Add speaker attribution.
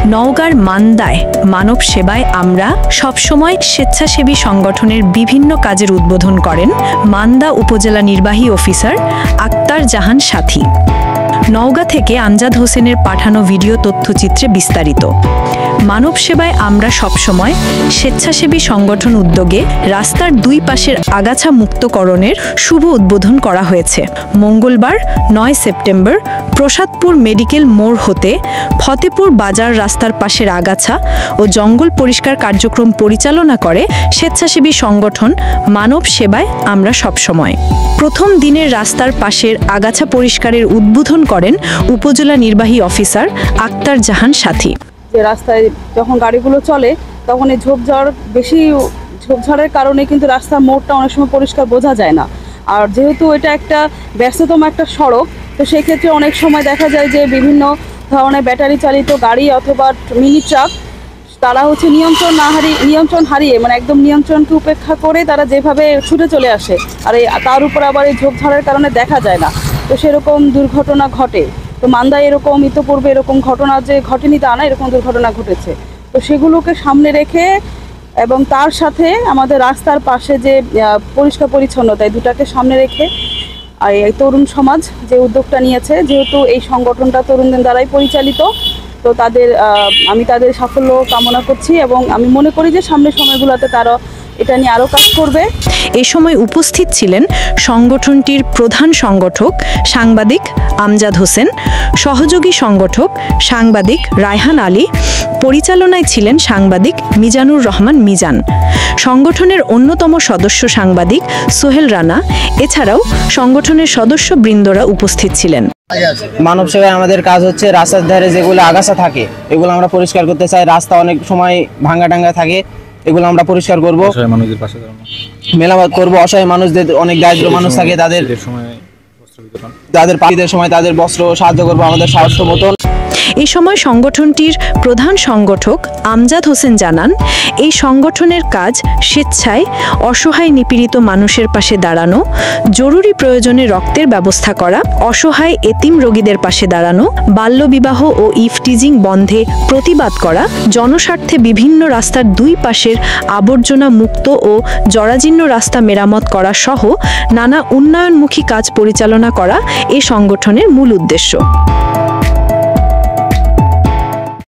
Speaker 1: নওগাঁর মান্দায় মানব সেবায় আমরা সবসময় স্বেচ্ছাসেবী সংগঠনের বিভিন্ন কাজের উদ্বোধন করেন মান্দা উপজেলা নির্বাহী অফিসার আক্তার জাহান সাথী। নওগাঁ থেকে আমজাদ হোসেনের পাঠানো ভিডিও তথ্যচিত্রে বিস্তারিত। মানব সেবায় আমরা সবসময় স্বেচ্ছাসেবী সংগঠন উদ্যোগে রাস্তার দুই পাশের আগাছা মুক্তকরণের শুভ উদ্বোধন করা হয়েছে। মঙ্গলবার ৯ সেপ্টেম্বর প্রসাদপুর মেডিকেল মোড় হতে ফতেপুর বাজার রাস্তার পাশের আগাছা ও জঙ্গল পরিষ্কার কার্যক্রম পরিচালনা করে স্বেচ্ছাসেবী সংগঠন মানব সেবায় আমরা সবসময়। প্রথম দিনের রাস্তার পাশের আগাছা পরিষ্কারের উদ্বোধন করেন উপজেলা নির্বাহী অফিসার আক্তার জাহান সাথী।
Speaker 2: যে রাস্তায় যখন গাড়িগুলো চলে তখন এই ঝোপঝাড়ের কারণে কিন্তু রাস্তার মোড়টা অনেক সময় পরিষ্কার বোঝা যায় না। আর যেহেতু এটা একটা ব্যস্ততম একটা সড়ক, তো সেক্ষেত্রে অনেক সময় দেখা যায় যে বিভিন্ন ধরনের ব্যাটারি চালিত গাড়ি অথবা মিনি ট্রাক তারা নিয়ন্ত্রণ হারিয়ে মানে একদম নিয়ন্ত্রণকে উপেক্ষা করে তারা যেভাবে ছুটে চলে আসে, আর তার উপর আবার এই ঝোপঝাড়ের কারণে দেখা যায় না, তো সেরকম দুর্ঘটনা ঘটে। তো মান্দায় এরকম ইতোপূর্বে এরকম ঘটনা যে ঘটেনি তা না, এরকম দুর্ঘটনা ঘটেছে। তো সেগুলোকে সামনে রেখে এবং তার সাথে আমাদের রাস্তার পাশে যে পরিষ্কার পরিচ্ছন্নতা, এই দুটাকে সামনে রেখে আর এই তরুণ সমাজ যে উদ্যোগটা নিয়েছে, যেহেতু এই সংগঠনটা তরুণদের দ্বারাই পরিচালিত, তো আমি তাদের সাফল্য কামনা করছি এবং আমি মনে করি যে সামনের সময়গুলোতে তারা এটা নিয়ে আরও কাজ করবে।
Speaker 1: এ সময় উপস্থিত ছিলেন সংগঠনটির প্রধান সংগঠক সাংবাদিক আমজাদ হোসেন, সহযোগী সংগঠক সাংবাদিক রায়হান আলী, পরিচালনায় ছিলেন সাংবাদিক মিজানুর রহমান মিজান, সংগঠনের অন্যতম সদস্য সাংবাদিক সোহেল রানা, এছাড়াও সংগঠনের সদস্যবৃন্দরা উপস্থিত ছিলেন।
Speaker 3: মানব সেবায় আমাদের কাজ হচ্ছে রাস্তার ধারে যেগুলো আগাছা থাকে এগুলো আমরা পরিষ্কার করতে চাই। রাস্তা অনেক সময় ভাঙা টাঙ্গা থাকে, এগুলো আমরা পরিষ্কার করব, মেরামত করব। অসহায় মানুষদের, অনেক দারিদ্র মানুষ থাকে, তাদের পাখিদের সময় তাদের বস্ত্র সাহায্য করবো আমাদের সাহায্য মতন।
Speaker 1: এই সময় সংগঠনটির প্রধান সংগঠক আমজাদ হোসেন জানান, এই সংগঠনের কাজ স্বেচ্ছায় অসহায় নিপীড়িত মানুষের পাশে দাঁড়ানো, জরুরি প্রয়োজনে রক্তের ব্যবস্থা করা, অসহায় এতিম রোগীদের পাশে দাঁড়ানো, বাল্যবিবাহ ও ইফটিজিং বন্ধে প্রতিবাদ করা, জনস্বার্থে বিভিন্ন রাস্তার দুই পাশের আবর্জনা মুক্ত ও জরাজীর্ণ রাস্তা মেরামত করা সহ নানা উন্নয়নমুখী কাজ পরিচালনা করা এ সংগঠনের মূল উদ্দেশ্য।